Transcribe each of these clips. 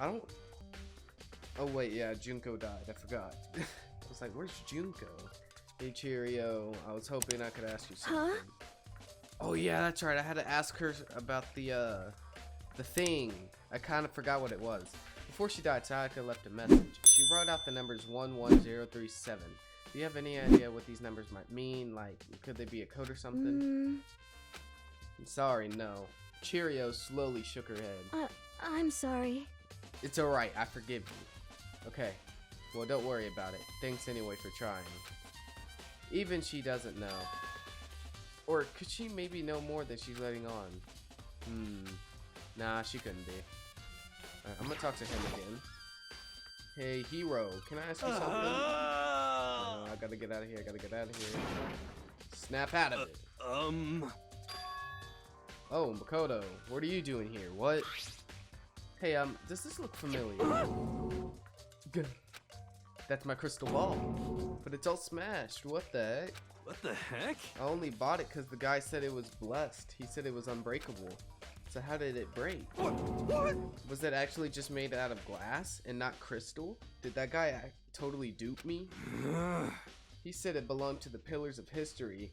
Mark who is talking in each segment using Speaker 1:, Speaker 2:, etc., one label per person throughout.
Speaker 1: I don't... Oh, wait, yeah, Junko died. I forgot. I was like, where's Junko? Hey, Cheerio. I was hoping I could ask you something.
Speaker 2: Huh?
Speaker 1: Oh, yeah, that's right. I had to ask her about the thing. I kind of forgot what it was. Before she died, Sayaka left a message. She wrote out the numbers 11037. Do you have any idea what these numbers might mean? Like, could they be a code or something? I'm sorry, no. Cheerio slowly shook her head.
Speaker 2: I'm sorry.
Speaker 1: It's alright, I forgive you. Okay, well, don't worry about it. Thanks anyway for trying. Even she doesn't know. Or could she maybe know more than she's letting on? Nah, she couldn't be. Alright, I'm gonna talk to him again. Hey, hero, can I ask you something? I gotta get out of here, Snap out of it. Oh, Makoto, what are you doing here? What? Hey, does this look familiar? Good. That's my crystal ball. But it's all smashed. What the heck?
Speaker 3: What the heck?
Speaker 1: I only bought it because the guy said it was blessed. He said it was unbreakable. So how did it break?
Speaker 3: What?
Speaker 1: Was it actually just made out of glass and not crystal? Did that guy totally dupe me? He said it belonged to the pillars of history.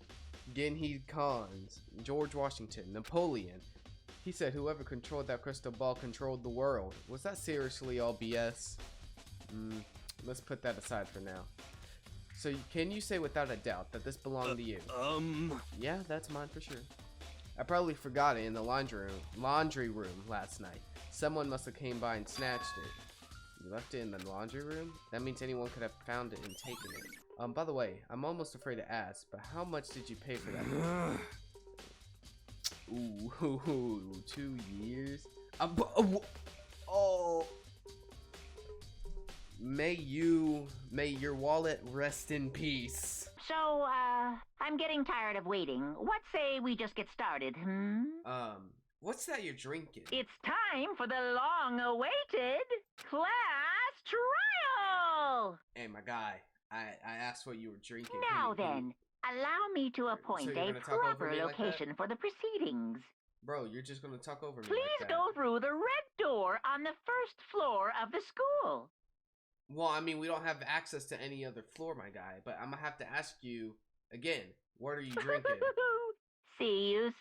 Speaker 1: Genghis Khan's, George Washington, Napoleon. He said whoever controlled that crystal ball controlled the world. Was that seriously all BS? Let's put that aside for now. So can you say without a doubt that this belonged to you? Yeah, that's mine for sure. I probably forgot it in the laundry room last night. Someone must have came by and snatched it. You left it in the laundry room? That means anyone could have found it and taken it. By the way, I'm almost afraid to ask, but how much did you pay for that? Ooh, 2 years? Oh. May your wallet rest in peace.
Speaker 4: So, I'm getting tired of waiting. What say we just get started,
Speaker 1: What's that you're drinking?
Speaker 4: It's time for the long-awaited class trial!
Speaker 1: Hey, my guy, I asked what you were drinking.
Speaker 4: Now then, allow me to appoint
Speaker 1: you're
Speaker 4: a
Speaker 1: gonna talk over
Speaker 4: proper
Speaker 1: me like that?
Speaker 4: location for the proceedings.
Speaker 1: Bro, you're just gonna talk over me
Speaker 4: Please
Speaker 1: like that.
Speaker 4: go through the red door on the first floor of the school.
Speaker 1: Well, I mean, we don't have access to any other floor, my guy, but I'm gonna have to ask you again, what are you drinking?
Speaker 4: See you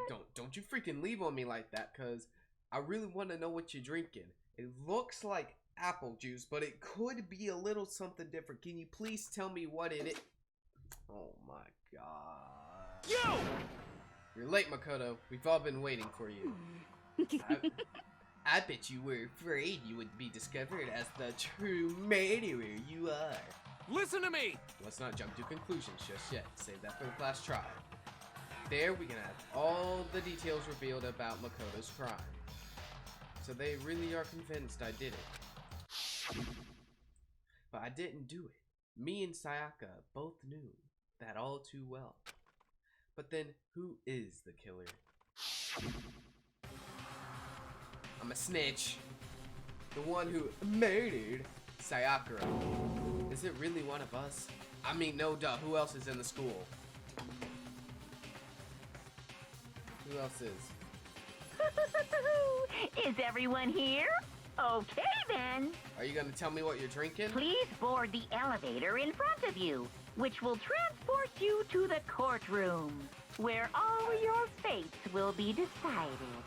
Speaker 4: soon!
Speaker 1: Don't you freaking leave on me like that, cause I really want to know what you're drinking. It looks like apple juice, but it could be a little something different. Can you please tell me what it is? Oh my god.
Speaker 3: Yo!
Speaker 1: You're late, Makoto. We've all been waiting for you. I bet you were afraid you would be discovered as the true murderer you are.
Speaker 3: Listen to me!
Speaker 1: Let's not jump to conclusions just yet. Save that for the class trial. There we can have all the details revealed about Makoto's crime. So they really are convinced I did it. But I didn't do it. Me and Sayaka both knew that all too well. But then, who is the killer? I'm a snitch. The one who murdered Sayaka. Is it really one of us? I mean, no duh. Who else is in the school? Who else is?
Speaker 4: Is everyone here? Okay then.
Speaker 1: Are you gonna tell me what you're drinking?
Speaker 4: Please board the elevator in front of you, which will transport you to the courtroom, where all your fates will be decided.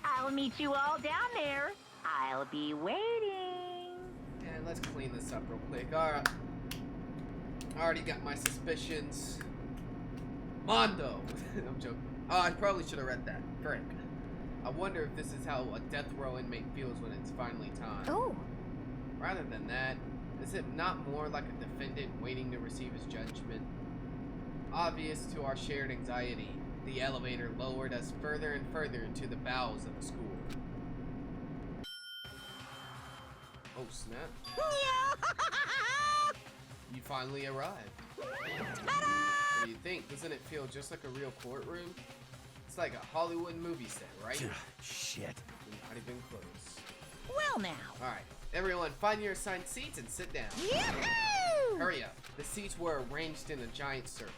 Speaker 4: I'll meet you all down there. I'll be waiting.
Speaker 1: Yeah, let's clean this up real quick. Alright. I already got my suspicions. Mondo! I'm joking. Oh, I probably should have read that. Frick. I wonder if this is how a death row inmate feels when it's finally time.
Speaker 2: Oh.
Speaker 1: Rather than that, is it not more like a defendant waiting to receive his judgment? Obvious to our shared anxiety, the elevator lowered us further and further into the bowels of the school. Oh snap. You finally arrived. What do you think? Doesn't it feel just like a real courtroom? It's like a Hollywood movie set, right?
Speaker 3: Shit.
Speaker 1: Not even close.
Speaker 2: Well now.
Speaker 1: Alright, everyone find your assigned seats and sit down.
Speaker 2: Yahoo!
Speaker 1: Hurry up. The seats were arranged in a giant circle.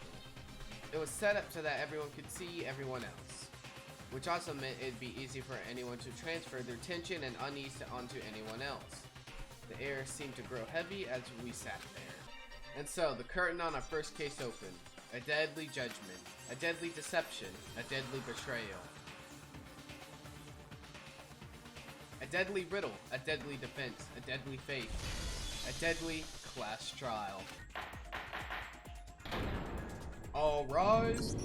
Speaker 1: It was set up so that everyone could see everyone else. which also meant it'd be easy for anyone to transfer their tension and unease onto anyone else. The air seemed to grow heavy as we sat there. And so, the curtain on our first case opened. A deadly judgment, a deadly deception, a deadly betrayal. A deadly riddle, a deadly defense, a deadly fate, a deadly class trial. All rise.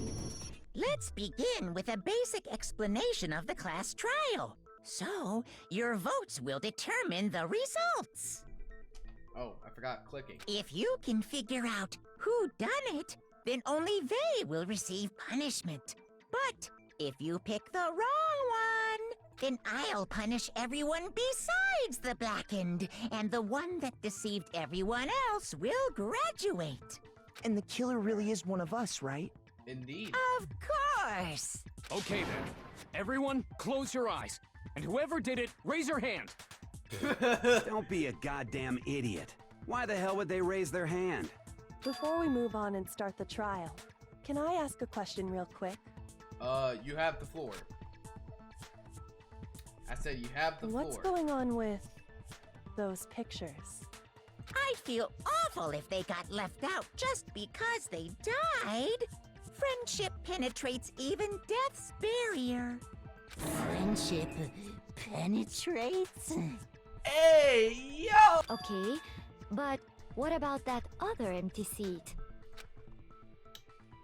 Speaker 2: Let's begin with a basic explanation of the class trial. So, your votes will determine the results.
Speaker 1: Oh, I forgot clicking.
Speaker 2: If you can figure out who done it, then only they will receive punishment. But if you pick the wrong one, then I'll punish everyone besides the blackened, and the one that deceived everyone else will graduate.
Speaker 5: And the killer really is one of us, right?
Speaker 1: Indeed.
Speaker 2: Of course.
Speaker 3: Okay then. Everyone, close your eyes. And whoever did it, raise your hand.
Speaker 6: Don't be a goddamn idiot. Why the hell would they raise their hand?
Speaker 7: Before we move on and start the trial, can I ask a question real quick?
Speaker 1: You have the floor. I said you have the floor.
Speaker 7: What's going on with those pictures?
Speaker 2: I'd feel awful if they got left out just because they died. Friendship penetrates even death's barrier. Friendship penetrates?
Speaker 1: Hey, yo!
Speaker 8: Okay, but what about that other empty seat?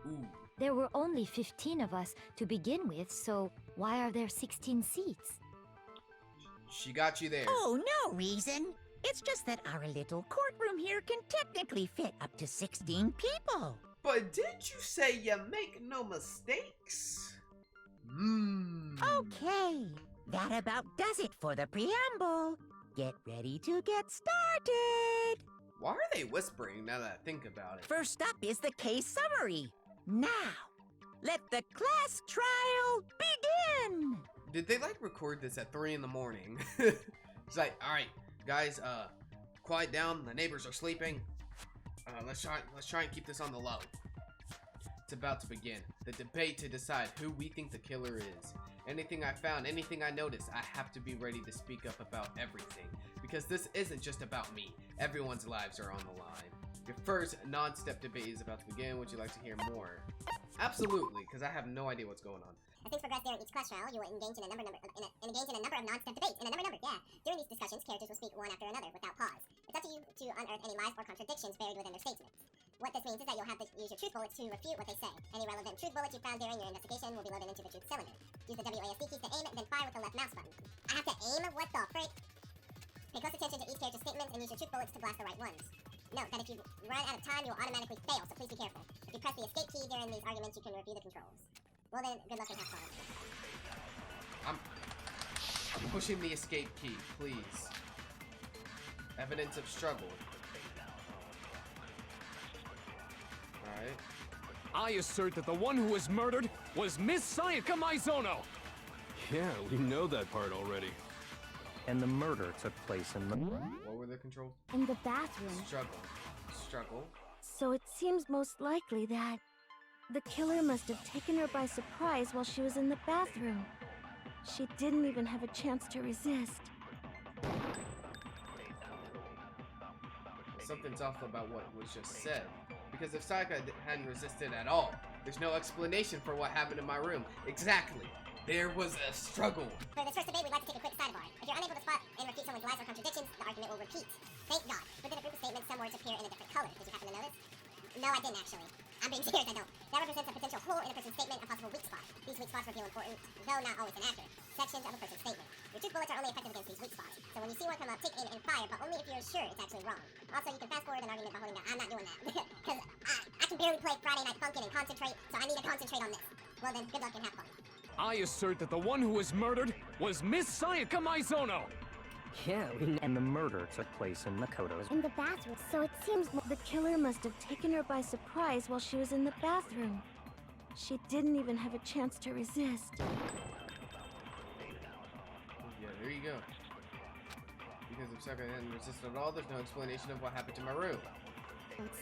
Speaker 1: Ooh.
Speaker 8: There were only 15 of us to begin with, so why are there 16 seats?
Speaker 1: She got you there.
Speaker 2: Oh, no reason. It's just that our little courtroom here can technically fit up to 16 people.
Speaker 1: But didn't you say you make no mistakes?
Speaker 2: Okay, that about does it for the preamble. Get ready to get started.
Speaker 1: Why are they whispering now that I think about it?
Speaker 2: First up is the case summary. Now, let the class trial begin.
Speaker 1: Did they like record this at 3 in the morning? It's like, all right, guys, quiet down. The neighbors are sleeping. Let's try and keep this on the low. It's about to begin. The debate to decide who we think the killer is. Anything I found, anything I noticed, I have to be ready to speak up about everything. Because this isn't just about me. Everyone's lives are on the line. Your first non-step debate is about to begin. Would you like to hear more? Absolutely, because I have no idea what's going on.
Speaker 9: As things progress during each class trial, you will engage in a number of non-step debates. Yeah. During these discussions, characters will speak one after another without pause. It's up to you to unearth any lies or contradictions buried within their statements. What this means is that you'll have to use your truth bullets to refute what they say. Any relevant truth bullets you found during your investigation will be loaded into the truth cylinder. Use the WASD keys to aim it, then fire with the left mouse button. I have to aim? What the frick? Pay close attention to each character's statements and use your truth bullets to blast the right ones. Note that if you run out of time, you will automatically fail, so please be careful. If you press the escape key during these arguments, you can review the controls. Well then, good luck and have fun.
Speaker 1: I'm pushing the escape key, please. Evidence of struggle. Alright.
Speaker 3: I assert that the one who was murdered was Miss Sayaka Maizono.
Speaker 10: Yeah, we know that part already.
Speaker 5: And the murder took place in the...
Speaker 1: What were the controls?
Speaker 8: In the bathroom.
Speaker 1: Struggle.
Speaker 11: So it seems most likely that the killer must have taken her by surprise while she was in the bathroom. She didn't even have a chance to resist.
Speaker 1: Something's off about what was just said. Because if Sayaka hadn't resisted at all, there's no explanation for what happened in my room. Exactly. There was a struggle.
Speaker 9: For this first debate, we'd like to take a quick sidebar. If you're unable to spot and refute someone's lies or contradictions, the argument will repeat. Thank God. Within a group of statements, some words appear in a different color. Did you happen to notice? No, I didn't actually. I'm being serious, I don't. That represents a potential hole in a person's statement, a possible weak spot. These weak spots reveal important, though not always inaccurate, sections of a person's statement. Your truth bullets are only effective against these weak spots. So when you see one come up, take aim and fire, but only if you're sure it's actually wrong. Also, you can fast forward an argument by holding down. I'm not doing that. Because I can barely play Friday Night Funkin' and concentrate, so I need to concentrate on this. Well then, good luck and have fun.
Speaker 3: I assert that the one who was murdered was Miss Sayaka Maizono.
Speaker 5: Yeah, and the murder took place in Makoto's...
Speaker 11: In the bathroom. So it seems the killer must have taken her by surprise while she was in the bathroom. She didn't even have a chance to resist.
Speaker 1: Yeah, there you go. Because if Sayaka hadn't resisted at all, there's no explanation of what happened to my room.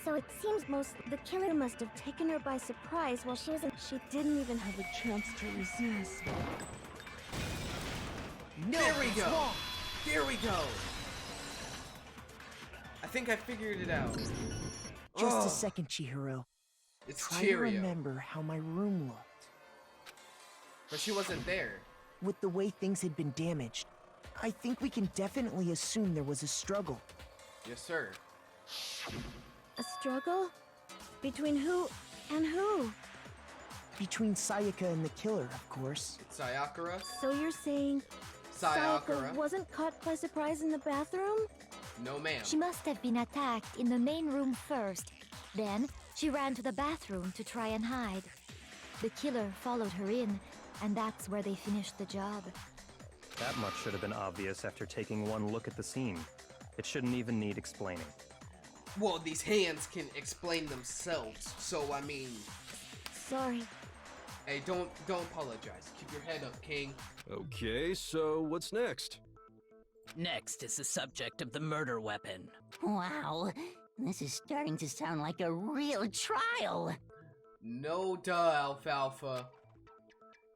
Speaker 11: So it seems the killer must have taken her by surprise while she was in. She didn't even have a chance to resist.
Speaker 1: No, there we go. There we go. I think I figured it out.
Speaker 12: Just a second, Chihiro.
Speaker 1: It's
Speaker 12: Try
Speaker 1: Cheerio.
Speaker 12: to remember how my room looked.
Speaker 1: But she wasn't there.
Speaker 12: With the way things had been damaged, I think we can definitely assume there was a struggle.
Speaker 1: Yes, sir.
Speaker 11: A struggle? Between who and who?
Speaker 12: Between Sayaka and the killer, of course.
Speaker 1: Sayakura?
Speaker 11: So you're saying
Speaker 1: Sayakura
Speaker 11: wasn't caught by surprise in the bathroom?
Speaker 1: No, ma'am.
Speaker 8: She must have been attacked in the main room first. Then, she ran to the bathroom to try and hide. The killer followed her in, and that's where they finished the job.
Speaker 5: That much should have been obvious after taking one look at the scene. It shouldn't even need explaining.
Speaker 1: Well, these hands can explain themselves, so I mean...
Speaker 11: Sorry.
Speaker 1: Hey, don't apologize. Keep your head up, King.
Speaker 10: Okay, so what's next?
Speaker 13: Next is the subject of the murder weapon.
Speaker 2: Wow, this is starting to sound like a real trial.
Speaker 1: No duh, Alfalfa.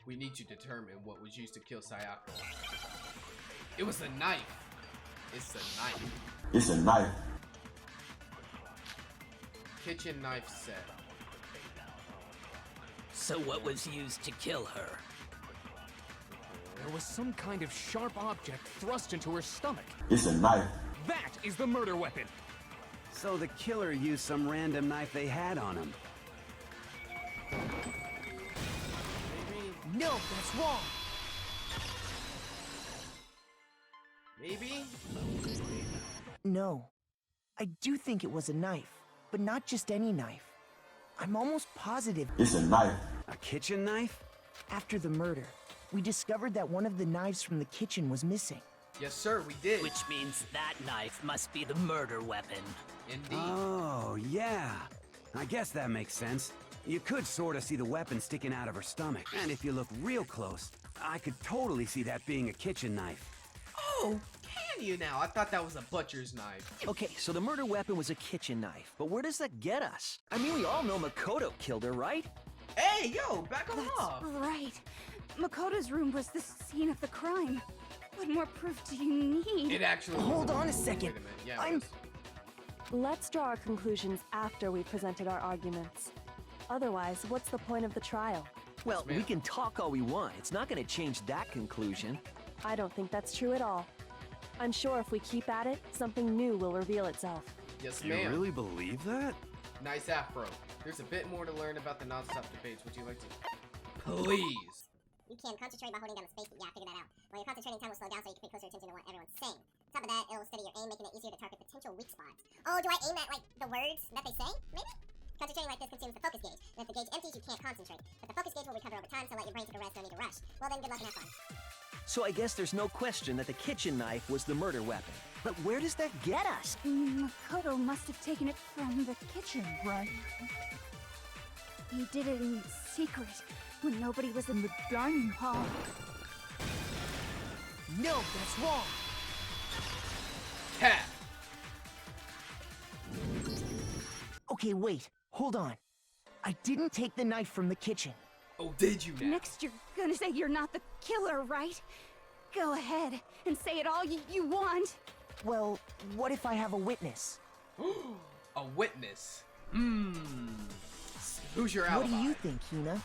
Speaker 1: We need to determine what was used to kill Sayaka. It was a knife. It's a knife.
Speaker 14: It's a knife.
Speaker 1: Kitchen knife set.
Speaker 13: So what was used to kill her?
Speaker 3: There was some kind of sharp object thrust into her stomach.
Speaker 14: It's a knife.
Speaker 3: That is the murder weapon.
Speaker 6: So the killer used some random knife they had on him.
Speaker 12: No, that's wrong.
Speaker 1: Maybe?
Speaker 12: No. I do think it was a knife, but not just any knife. I'm almost positive
Speaker 14: It's a knife.
Speaker 6: A kitchen knife?
Speaker 12: after the murder, we discovered that one of the knives from the kitchen was missing.
Speaker 1: Yes, sir, we did.
Speaker 13: Which means that knife must be the murder weapon.
Speaker 1: Indeed.
Speaker 6: Oh, yeah. I guess that makes sense. You could sort of see the weapon sticking out of her stomach. And if you look real close, I could totally see that being a kitchen knife.
Speaker 1: Oh, can you now? I thought that was a butcher's knife.
Speaker 15: Okay, so the murder weapon was a kitchen knife, but where does that get us? I mean, we all know Makoto killed her, right?
Speaker 1: Hey, yo, back
Speaker 16: That's
Speaker 1: off.
Speaker 16: right. Makoto's room was the scene of the crime. What more proof do you need?
Speaker 1: It actually...
Speaker 12: Hold on a second.
Speaker 1: Wait a minute. Yeah, it was.
Speaker 7: Let's draw our conclusions after we've presented our arguments. Otherwise, what's the point of the trial?
Speaker 15: Well, we can talk all we want. It's not going to change that conclusion.
Speaker 7: I don't think that's true at all. I'm sure if we keep at it, something new will reveal itself.
Speaker 1: Yes,
Speaker 10: You
Speaker 1: ma'am.
Speaker 10: really believe that?
Speaker 1: Nice afro. There's a bit more to learn about the non-stop debates. Would you like to... Please.
Speaker 9: You can concentrate by holding down the space. Yeah, I figured that out. While you're concentrating, time will slow down so you can pay closer attention to what everyone's saying. On top of that, it'll steady your aim, making it easier to target potential weak spots. Oh, do I aim at, like, the words that they say? Maybe? Concentrating like this consumes the focus gauge. And if the gauge empties, you can't concentrate. But the focus gauge will recover over time, so let your brain take a rest, no need to rush. Well then, good luck and have fun.
Speaker 15: So I guess there's no question that the kitchen knife was the murder weapon. But where does that get us?
Speaker 16: Makoto must have taken it from the kitchen, right? He did it in secret, when nobody was in the dining hall.
Speaker 12: No, that's wrong.
Speaker 1: Cat.
Speaker 12: Okay, wait. Hold on. I didn't take the knife from the kitchen.
Speaker 1: Oh, did you now?
Speaker 16: Next, you're gonna say you're not the killer, right? Go ahead and say it all you want.
Speaker 12: Well, what if I have a witness?
Speaker 1: A witness. Who's your alibi?
Speaker 12: What do you think, Hina?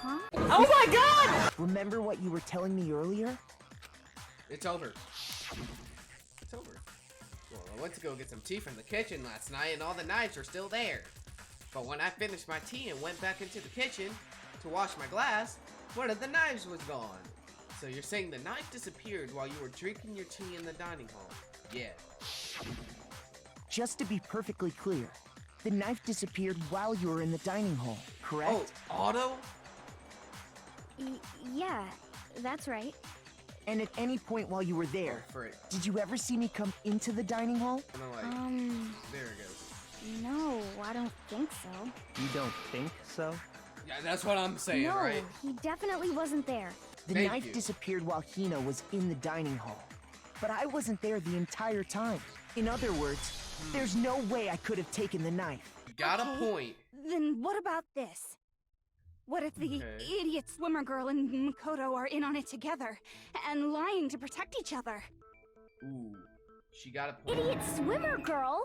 Speaker 16: Huh?
Speaker 12: Oh my god! Remember what you were telling me earlier?
Speaker 1: It's over. It's over. Well, I went to go get some tea from the kitchen last night and all the knives are still there. But when I finished my tea and went back into the kitchen to wash my glass, one of the knives was gone. So you're saying the knife disappeared while you were drinking your tea in the dining hall? Yeah.
Speaker 12: Just to be perfectly clear, the knife disappeared while you were in the dining hall, correct?
Speaker 1: Oh, Otto?
Speaker 11: Yeah, that's right.
Speaker 12: And at any point while you were there, did you ever see me come into the dining hall?
Speaker 1: There it goes.
Speaker 11: No, I don't think so.
Speaker 5: You don't think so?
Speaker 1: Yeah, that's what I'm saying,
Speaker 11: No,
Speaker 1: right?
Speaker 11: he definitely wasn't there.
Speaker 12: The knife disappeared while Hina was in the dining hall. But I wasn't there the entire time. In other words, There's no way I could have taken the knife.
Speaker 1: Got a point.
Speaker 16: Then what about this? What if the idiot swimmer girl and Makoto are in on it together and lying to protect each other?
Speaker 1: Ooh, she got a point.
Speaker 11: Idiot swimmer girl?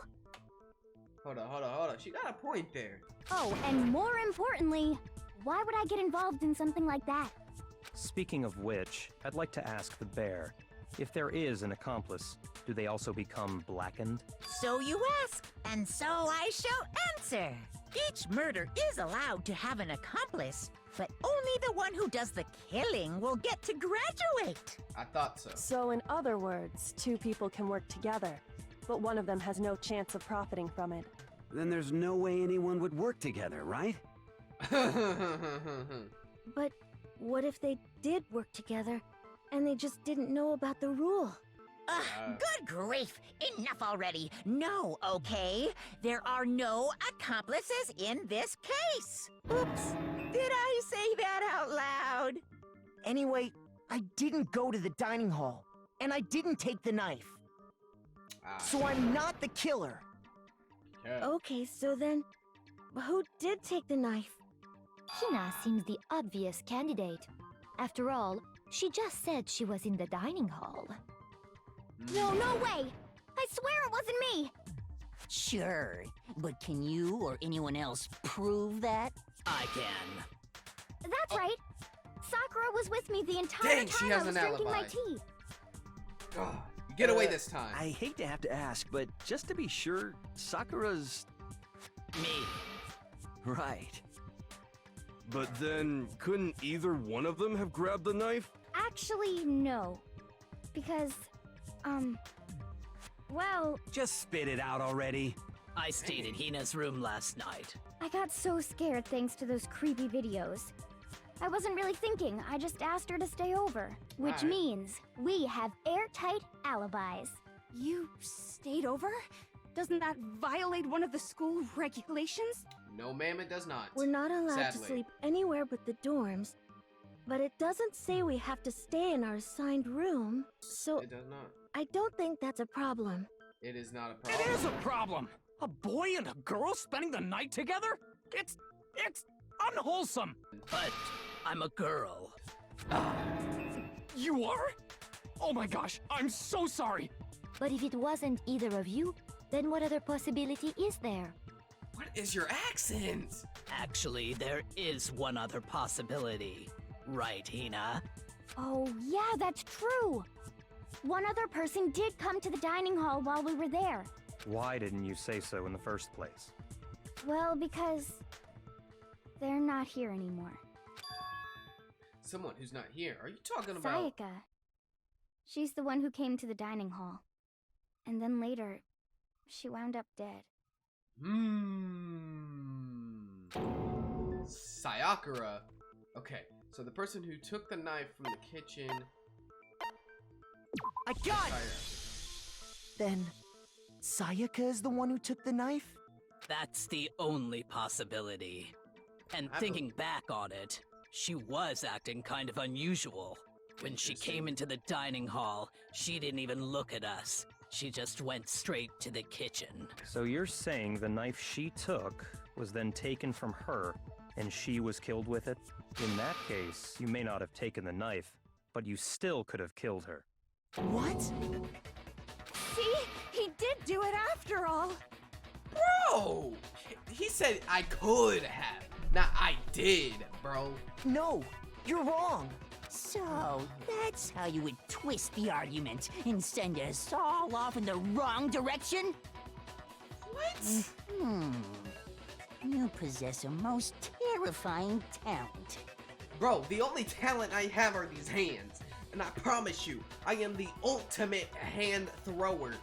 Speaker 1: Hold on. She got a point there.
Speaker 11: Oh, and more importantly, why would I get involved in something like that?
Speaker 5: Speaking of which, I'd like to ask the bear, if there is an accomplice, do they also become blackened?
Speaker 2: So you ask, and so I shall answer. Each murder is allowed to have an accomplice, but only the one who does the killing will get to graduate.
Speaker 1: I thought so.
Speaker 7: So in other words, two people can work together, but one of them has no chance of profiting from it.
Speaker 6: Then there's no way anyone would work together, right?
Speaker 11: But what if they did work together and they just didn't know about the rule?
Speaker 2: Good grief! Enough already! No, okay? There are no accomplices in this case! Oops! Did I say that out loud?
Speaker 12: Anyway, I didn't go to the dining hall, and I didn't take the knife. So I'm not the killer.
Speaker 11: Okay, so then, who did take the knife?
Speaker 8: Hina seems the obvious candidate. After all, she just said she was in the dining hall.
Speaker 11: No way! I swear it wasn't me!
Speaker 13: Sure, but can you or anyone else prove that? I can.
Speaker 11: That's right! Sakura was with me the entire
Speaker 1: Dang,
Speaker 11: time
Speaker 1: she has
Speaker 11: I was
Speaker 1: an
Speaker 11: drinking my
Speaker 1: alibi.
Speaker 11: tea.
Speaker 1: God, get away this time.
Speaker 10: I hate to have to ask, but just to be sure, Sakura's...
Speaker 13: Me.
Speaker 10: Right. But then, couldn't either one of them have grabbed the knife?
Speaker 11: Actually, no. Because, well...
Speaker 6: Just spit it out already.
Speaker 13: I stayed in Hina's room last night.
Speaker 11: I got so scared thanks to those creepy videos. I wasn't really thinking, I just asked her to stay over. Which means we have airtight alibis.
Speaker 16: You stayed over? Doesn't that violate one of the school regulations?
Speaker 1: No, ma'am, it does not.
Speaker 11: We're not allowed to
Speaker 1: Sadly.
Speaker 11: sleep anywhere but the dorms. But it doesn't say we have to stay in our assigned room, so
Speaker 1: It does not.
Speaker 11: I don't think that's a problem.
Speaker 1: It is not a
Speaker 3: It
Speaker 1: problem.
Speaker 3: is a problem! A boy and a girl spending the night together? It's unwholesome!
Speaker 13: But I'm a girl.
Speaker 3: You are? Oh my gosh, I'm so sorry!
Speaker 8: But if it wasn't either of you, then what other possibility is there?
Speaker 1: What is your accent?
Speaker 13: Actually, there is one other possibility. Right, Hina?
Speaker 11: Oh, yeah, that's true! One other person did come to the dining hall while we were there.
Speaker 5: Why didn't you say so in the first place?
Speaker 11: Well, because they're not here anymore.
Speaker 1: Someone who's not here. Are you talking about?
Speaker 11: Sayaka. She's the one who came to the dining hall. And then later, she wound up dead.
Speaker 1: Sayakura. Okay, so the person who took the knife from the kitchen.
Speaker 12: I got it! Then, Sayaka is the one who took the knife?
Speaker 13: That's the only possibility. And thinking back on it, she was acting kind of unusual. When she came into the dining hall, she didn't even look at us. She just went straight to the kitchen.
Speaker 5: So you're saying the knife she took was then taken from her, and she was killed with it? In that case, you may not have taken the knife, but you still could have killed her.
Speaker 12: What?
Speaker 16: See? He did do it after all.
Speaker 1: Bro! He said I could have. Not I did, bro.
Speaker 12: No, you're wrong.
Speaker 13: So, that's how you would twist the argument and send us all off in the wrong direction?
Speaker 1: What?
Speaker 13: You possess a most terrifying talent.
Speaker 1: Bro, the only talent I have are these hands. And I promise you, I am the ultimate hand thrower.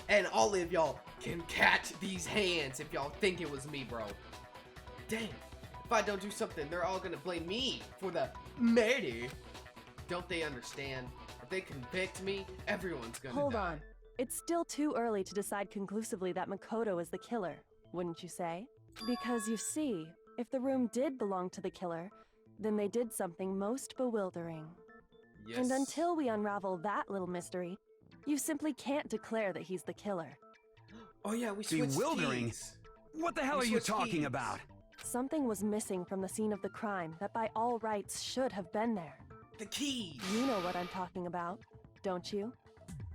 Speaker 1: And all of y'all can catch these hands if y'all think it was me, bro. Dang. If I don't do something, they're all gonna blame me for the murder. Don't they understand? If they convict me, everyone's gonna
Speaker 7: Hold
Speaker 1: die.
Speaker 7: on. It's still too early to decide conclusively that Makoto is the killer, wouldn't you say? Because you see, if the room did belong to the killer, then they did something most bewildering.
Speaker 1: Yes.
Speaker 7: And until we unravel that little mystery, you simply can't declare that he's the killer.
Speaker 1: Oh yeah, we switched
Speaker 6: Bewildering?
Speaker 1: keys.
Speaker 6: What the hell
Speaker 1: We
Speaker 6: are you
Speaker 1: switched
Speaker 6: talking
Speaker 1: keys.
Speaker 6: about?
Speaker 7: Something was missing from the scene of the crime that by all rights should have been there.
Speaker 1: The keys.
Speaker 7: You know what I'm talking about, don't you?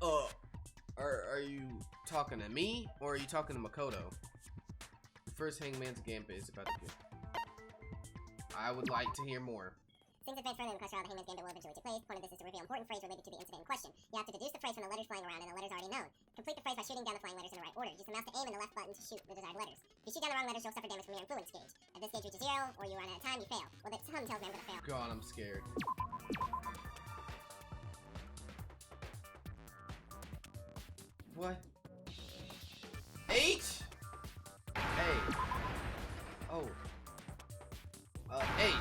Speaker 1: Are you talking to me or are you talking to Makoto? The first Hangman's Gambit is about to begin. I would like to hear more.
Speaker 9: Things advance further in the question how the Hangman's Gambit will eventually take place. The point of this is to reveal important phrase related to the incident in question. You have to deduce the phrase from the letters flying around and the letters already known. Complete the phrase by shooting down the flying letters in the right order. Use the mouse to aim and the left button to shoot the desired letters. If you shoot down the wrong letters, you'll suffer damage from your influence gauge. If this gauge reaches 0 or you run out of time, you fail. Well, something tells me I'm gonna fail.
Speaker 1: God, I'm scared. What? H? A. Oh. H.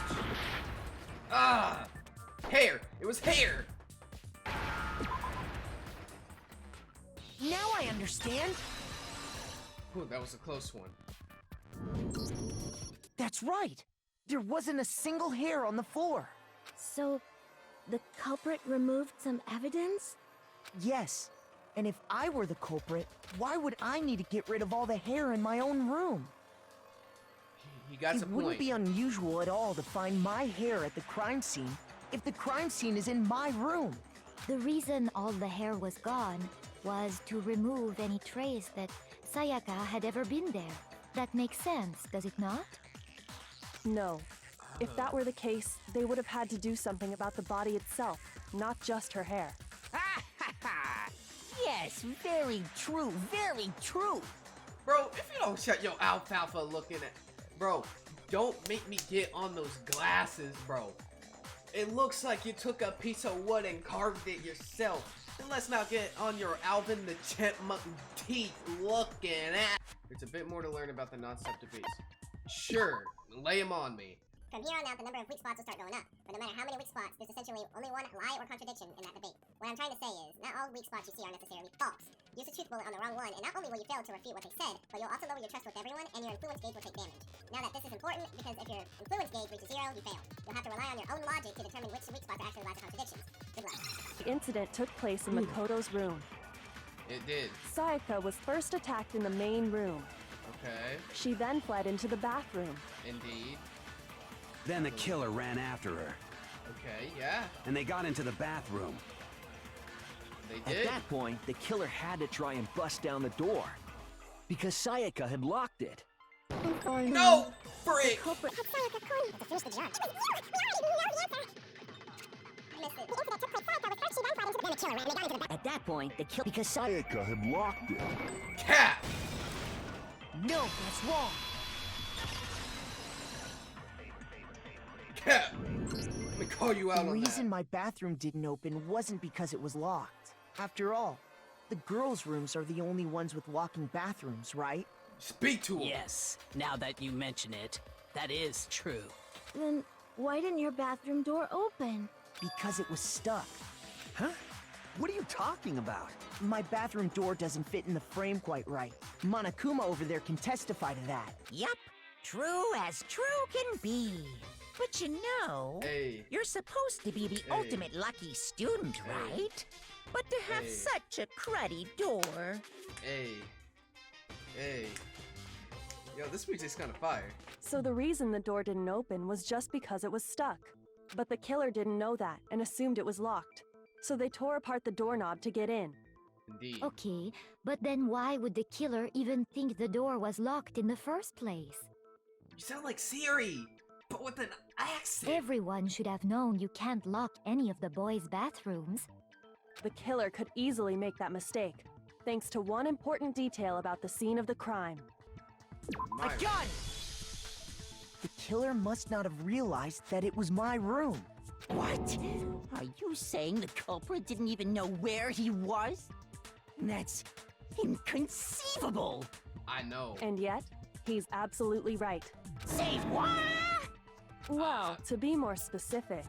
Speaker 1: Ah! Hair! It was hair!
Speaker 12: Now I understand.
Speaker 1: Ooh, that was a close one.
Speaker 12: That's right. There wasn't a single hair on the floor.
Speaker 11: So, the culprit removed some evidence?
Speaker 12: Yes. And if I were the culprit, why would I need to get rid of all the hair in my own room?
Speaker 1: He got
Speaker 12: It
Speaker 1: a
Speaker 12: wouldn't
Speaker 1: point.
Speaker 12: be unusual at all to find my hair at the crime scene if the crime scene is in my room.
Speaker 8: The reason all the hair was gone was to remove any trace that Sayaka had ever been there. That makes sense, does it not?
Speaker 7: No. If that were the case, they would have had to do something about the body itself, not just her hair.
Speaker 12: Yes, very true, very true.
Speaker 1: Bro, if you don't shut your alfalfa looking at... Bro, don't make me get on those glasses, bro. It looks like you took a piece of wood and carved it yourself. And let's not get on your Alvin the Chipmunk teeth looking at... There's a bit more to learn about the non-stop debates. Sure, lay them on me.
Speaker 9: From here on out, the number of weak spots will start going up. But no matter how many weak spots, there's essentially only one lie or contradiction in that debate. What I'm trying to say is, not all weak spots you see are necessarily false. Use the truth bullet on the wrong one, and not only will you fail to refute what they said, but you'll also lower your trust with everyone, and your influence gauge will take damage. Now that this is important, because if your influence gauge reaches 0, you fail. You'll have to rely on your own logic to determine which weak spots are actually lies or contradictions. Good luck.
Speaker 7: The incident took place in Makoto's room.
Speaker 1: It did.
Speaker 7: Sayaka was first attacked in the main room.
Speaker 1: Okay.
Speaker 7: She then fled into the bathroom.
Speaker 1: Indeed.
Speaker 6: Then the killer ran after her.
Speaker 1: Okay, yeah.
Speaker 6: And they got into the bathroom.
Speaker 1: They
Speaker 15: At
Speaker 1: did.
Speaker 15: that point, the killer had to try and bust down the door. Because Sayaka had locked it.
Speaker 1: No! Frick!
Speaker 9: To finish the job.
Speaker 2: At that point, the kill because Sayaka
Speaker 15: had locked it.
Speaker 1: Cat!
Speaker 12: No, that's wrong.
Speaker 1: Cat! Let me call you out
Speaker 12: The
Speaker 1: on
Speaker 12: reason
Speaker 1: that.
Speaker 12: my bathroom didn't open wasn't because it was locked. After all, the girls' rooms are the only ones with walking bathrooms, right?
Speaker 1: Speak to him.
Speaker 13: Yes, now that you mention it, that is true.
Speaker 11: Then why didn't your bathroom door open?
Speaker 12: Because it was stuck.
Speaker 15: Huh? What are you talking about?
Speaker 12: My bathroom door doesn't fit in the frame quite right. Monokuma over there can testify to that.
Speaker 2: Yup, true as true can be. But you know,
Speaker 1: Hey.
Speaker 2: you're supposed to be the
Speaker 1: Hey.
Speaker 2: ultimate lucky student,
Speaker 1: Hey.
Speaker 2: right? But to have
Speaker 1: Hey.
Speaker 2: such a cruddy door.
Speaker 1: Hey. Hey. Yo, this music's kind of fire.
Speaker 7: So the reason the door didn't open was just because it was stuck. But the killer didn't know that and assumed it was locked. So they tore apart the doorknob to get in.
Speaker 1: Indeed.
Speaker 8: Okay, but then why would the killer even think the door was locked in the first place?
Speaker 1: You sound like Siri, but with an accent.
Speaker 8: Everyone should have known you can't lock any of the boys' bathrooms.
Speaker 7: The killer could easily make that mistake, thanks to one important detail about the scene of the crime.
Speaker 12: A gun! The killer must not have realized that it was my room.
Speaker 2: What? Are you saying the culprit didn't even know where he was? That's inconceivable!
Speaker 1: I know.
Speaker 7: And yet, he's absolutely right.
Speaker 2: Say what?
Speaker 7: Well, to be more specific,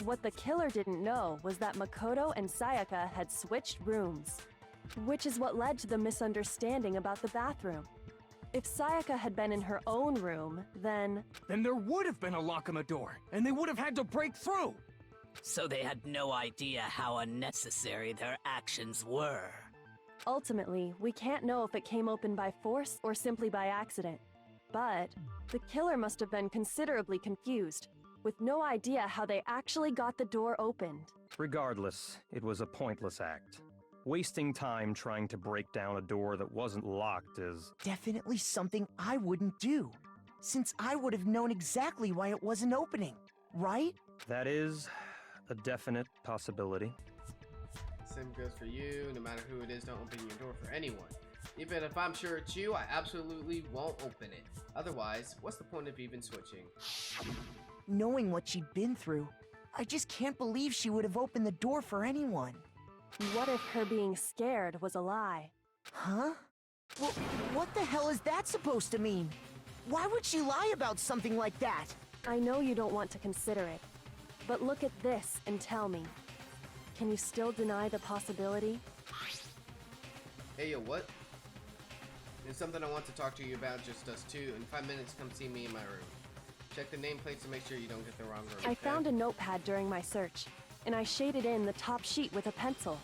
Speaker 7: what the killer didn't know was that Makoto and Sayaka had switched rooms, which is what led to the misunderstanding about the bathroom. If Sayaka had been in her own room, then
Speaker 3: Then there would have been a lock on the door, and they would have had to break through.
Speaker 13: So they had no idea how unnecessary their actions were.
Speaker 7: Ultimately, we can't know if it came open by force or simply by accident. But the killer must have been considerably confused, with no idea how they actually got the door opened.
Speaker 5: Regardless, it was a pointless act. Wasting time trying to break down a door that wasn't locked is...
Speaker 12: Definitely something I wouldn't do, since I would have known exactly why it wasn't opening, right?
Speaker 5: That is a definite possibility.
Speaker 1: Same goes for you. No matter who it is, don't open your door for anyone. Even if I'm sure it's you, I absolutely won't open it. Otherwise, what's the point of even switching?
Speaker 12: Knowing what she'd been through, I just can't believe she would have opened the door for anyone.
Speaker 7: What if her being scared was a lie?
Speaker 12: Huh? Well, what the hell is that supposed to mean? Why would she lie about something like that?
Speaker 7: I know you don't want to consider it, but look at this and tell me. Can you still deny the possibility?
Speaker 1: Hey, yo, what? There's something I want to talk to you about, just us two. In 5 minutes, come see me in my room. Check the nameplates to make sure you don't get the wrong room.
Speaker 7: I found a notepad during my search, and I shaded in the top sheet with a pencil.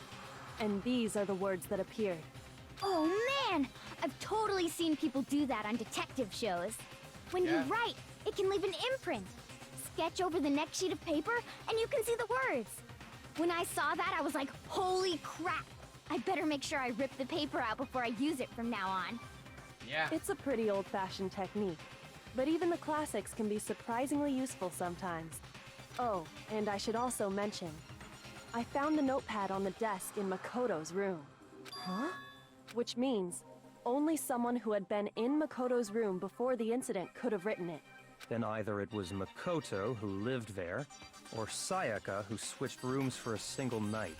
Speaker 7: And these are the words that appeared.
Speaker 11: Oh man! I've totally seen people do that on detective shows. When you write, it can leave an imprint. Sketch over the next sheet of paper, and you can see the words. When I saw that, I was like, holy crap! I better make sure I rip the paper out before I use it from now on.
Speaker 1: Yeah.
Speaker 7: It's a pretty old-fashioned technique, but even the classics can be surprisingly useful sometimes. Oh, and I should also mention, I found the notepad on the desk in Makoto's room.
Speaker 12: Huh?
Speaker 7: Which means only someone who had been in Makoto's room before the incident could have written it.
Speaker 5: Then either it was Makoto who lived there, or Sayaka who switched rooms for a single night.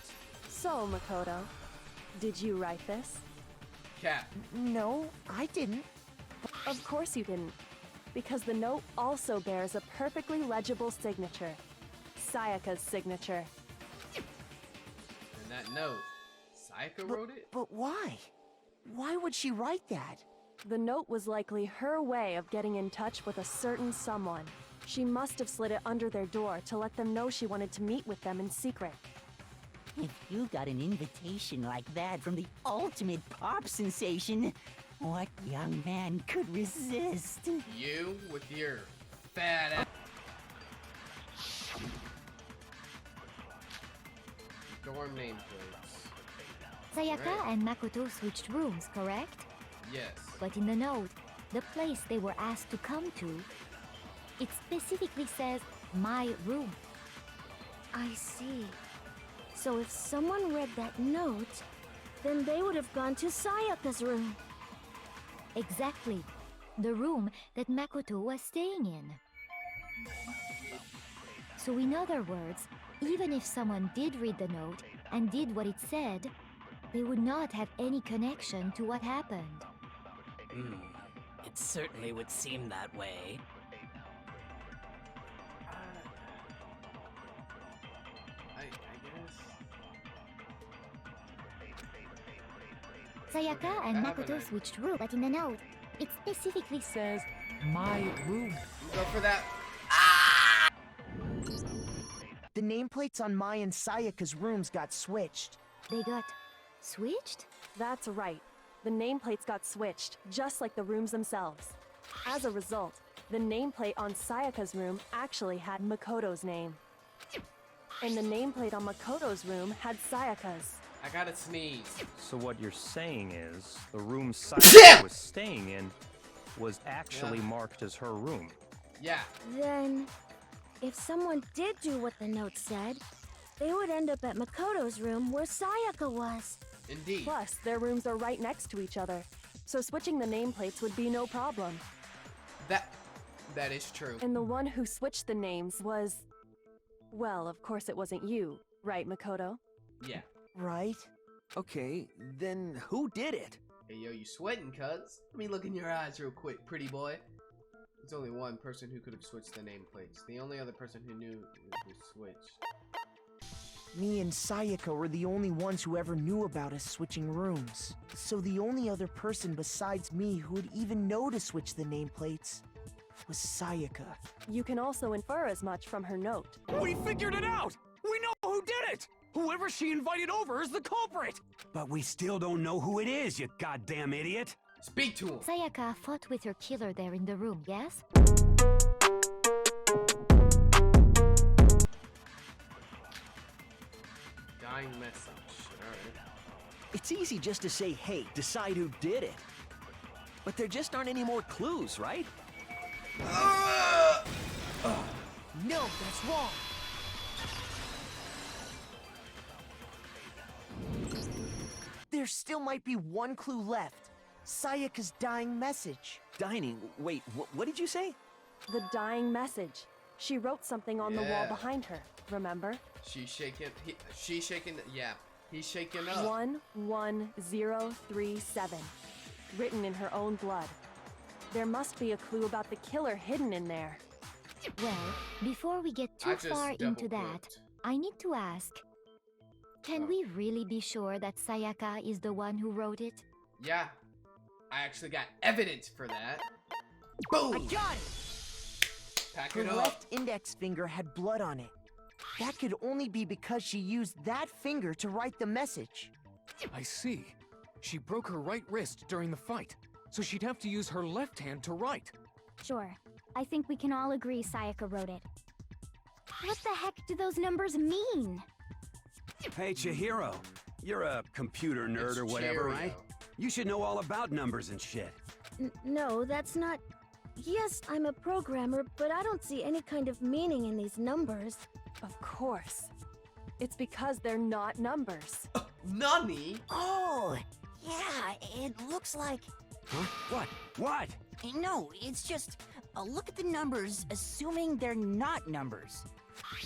Speaker 7: So, Makoto, did you write this?
Speaker 1: Cap.
Speaker 12: No, I didn't.
Speaker 7: Of course you didn't, because the note also bears a perfectly legible signature. Sayaka's signature.
Speaker 1: And that note, Sayaka wrote it?
Speaker 12: But why? Why would she write that?
Speaker 7: The note was likely her way of getting in touch with a certain someone. She must have slid it under their door to let them know she wanted to meet with them in secret.
Speaker 2: If you got an invitation like that from the ultimate pop sensation, what young man could resist?
Speaker 1: You with your fat ass. Dorm nameplates.
Speaker 8: Sayaka and Makoto switched rooms, correct?
Speaker 1: Yes.
Speaker 8: But in the note, the place they were asked to come to, it specifically says, my room.
Speaker 11: I see. So if someone read that note, then they would have gone to Sayaka's room.
Speaker 8: Exactly. The room that Makoto was staying in. So in other words, even if someone did read the note and did what it said, they would not have any connection to what happened.
Speaker 13: It certainly would seem that way.
Speaker 1: I guess.
Speaker 8: Sayaka and Makoto switched rooms, but in the note, it specifically says, my room.
Speaker 1: Go for that.
Speaker 12: The nameplates on Mai and Sayaka's rooms got switched.
Speaker 8: They got switched?
Speaker 7: That's right. The nameplates got switched, just like the rooms themselves. As a result, the nameplate on Sayaka's room actually had Makoto's name. And the nameplate on Makoto's room had Sayaka's.
Speaker 1: I gotta sneeze.
Speaker 5: So what you're saying is, the room Sayaka was staying in was actually marked as her room.
Speaker 1: Yeah.
Speaker 11: Then, if someone did do what the note said, they would end up at Makoto's room where Sayaka was.
Speaker 1: Indeed.
Speaker 7: Plus, their rooms are right next to each other, so switching the nameplates would be no problem.
Speaker 1: That is true.
Speaker 7: And the one who switched the names was... Well, of course it wasn't you, right, Makoto?
Speaker 1: Yeah.
Speaker 12: Right?
Speaker 15: Okay, then who did it?
Speaker 1: Hey, yo, you sweating, cuz? Let me look in your eyes real quick, pretty boy. There's only one person who could have switched the nameplates. The only other person who knew who switched.
Speaker 12: Me and Sayaka were the only ones who ever knew about us switching rooms. So the only other person besides me who would even know to switch the nameplates was Sayaka.
Speaker 7: You can also infer as much from her note.
Speaker 3: We figured it out! We know who did it! Whoever she invited over is the culprit!
Speaker 6: But we still don't know who it is, you goddamn idiot!
Speaker 1: Speak to him!
Speaker 8: Sayaka fought with her killer there in the room, yes?
Speaker 1: Dying message. Alright.
Speaker 15: It's easy just to say, hey, decide who did it. But there just aren't any more clues, right?
Speaker 12: No, that's wrong. There still might be one clue left. Sayaka's dying message.
Speaker 15: Dining? Wait, what did you say?
Speaker 7: The dying message. She wrote something on the wall
Speaker 1: Yeah.
Speaker 7: behind her, remember?
Speaker 1: She's shaking. She's shaking. Yeah. He's shaking up.
Speaker 7: 11037. Written in her own blood. There must be a clue about the killer hidden in there.
Speaker 8: Well, before we get
Speaker 1: I
Speaker 8: too
Speaker 1: just
Speaker 8: far into that,
Speaker 1: double-clicked.
Speaker 8: I need to ask, can we really be sure that Sayaka is the one who wrote it?
Speaker 1: Yeah. I actually got evidence for that. Boom!
Speaker 12: I got it!
Speaker 1: Pack
Speaker 12: Her
Speaker 1: it up.
Speaker 12: left index finger had blood on it. That could only be because she used that finger to write the message.
Speaker 3: I see. She broke her right wrist during the fight, so she'd have to use her left hand to write.
Speaker 11: Sure. I think we can all agree Sayaka wrote it. What the heck do those numbers mean?
Speaker 6: Hey, Chihiro. You're a computer nerd
Speaker 1: It's
Speaker 6: or whatever,
Speaker 1: Cheerio.
Speaker 6: right? You should know all about numbers and shit.
Speaker 14: No, that's not... Yes, I'm a programmer, but I don't see any kind of meaning in these numbers.
Speaker 7: Of course. It's because they're not numbers.
Speaker 1: Nani?
Speaker 2: Oh, yeah, it looks like...
Speaker 6: Huh? What? What?
Speaker 2: No, it's just... look at the numbers, assuming they're not numbers.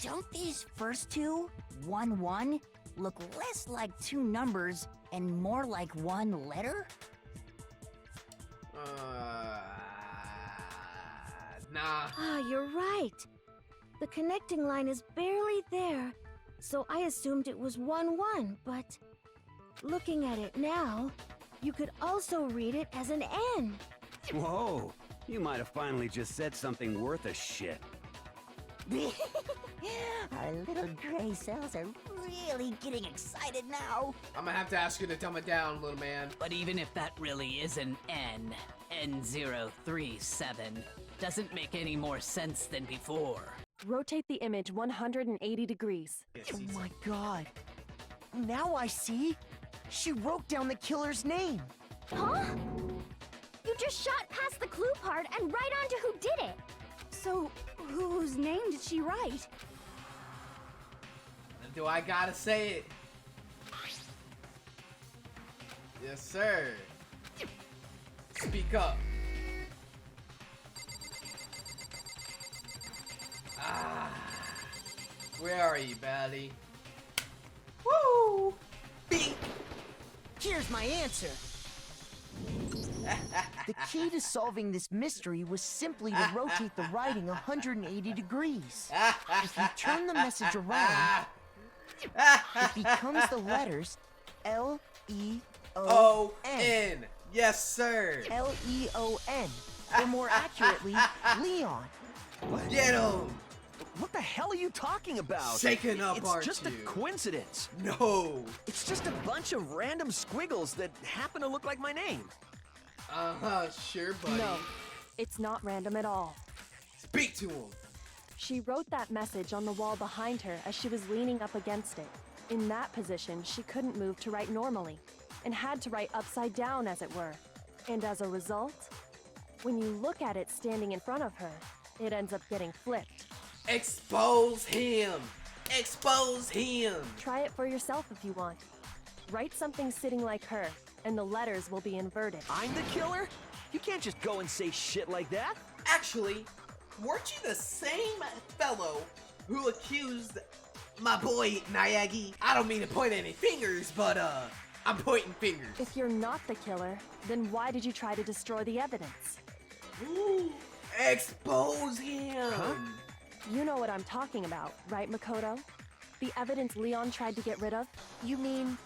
Speaker 2: Don't these first two, 1, 1, look less like two numbers and more like one letter?
Speaker 1: Nah.
Speaker 14: Ah, you're right. The connecting line is barely there, so I assumed it was 1, 1, but... Looking at it now, you could also read it as an N.
Speaker 6: Whoa. You might have finally just said something worth a shit.
Speaker 2: Our little gray cells are really getting excited now.
Speaker 1: I'm gonna have to ask you to dumb it down, little man.
Speaker 13: But even if that really is an N, N037, doesn't make any more sense than before.
Speaker 7: Rotate the image 180 degrees.
Speaker 12: Oh my god. Now I see. She wrote down the killer's name.
Speaker 11: Huh? You just shot past the clue part and right onto who did it.
Speaker 16: So, whose name did she write?
Speaker 1: Do I gotta say it? Yes, sir. Speak up. Ah. Where are you, Batty? Woo! Bink!
Speaker 12: Here's my answer. The key to solving this mystery was simply to rotate the writing 180 degrees. If you turn the message around, it becomes the letters L-E-O-N.
Speaker 1: O-N. Yes, sir.
Speaker 12: L-E-O-N. Or more accurately, Leon.
Speaker 1: Get him!
Speaker 15: What the hell are you talking about?
Speaker 1: Shaken up,
Speaker 15: It's
Speaker 1: aren't
Speaker 15: just a
Speaker 1: you?
Speaker 15: coincidence.
Speaker 1: No.
Speaker 15: It's just a bunch of random squiggles that happen to look like my name.
Speaker 1: Uh-huh, sure, buddy.
Speaker 7: No, it's not random at all.
Speaker 1: Speak to him.
Speaker 7: She wrote that message on the wall behind her as she was leaning up against it. In that position, she couldn't move to write normally, and had to write upside down, as it were. And as a result, when you look at it standing in front of her, it ends up getting flipped.
Speaker 1: Expose him! Expose him!
Speaker 7: Try it for yourself if you want. Write something sitting like her, and the letters will be inverted.
Speaker 15: I'm the killer? You can't just go and say shit like that.
Speaker 1: Actually, weren't you the same fellow who accused my boy Nayagi? I don't mean to point any fingers, but I'm pointing fingers.
Speaker 7: If you're not the killer, then why did you try to destroy the evidence?
Speaker 1: Ooh, expose him!
Speaker 15: Huh?
Speaker 7: You know what I'm talking about, right, Makoto? The evidence Leon tried to get rid of?
Speaker 12: You mean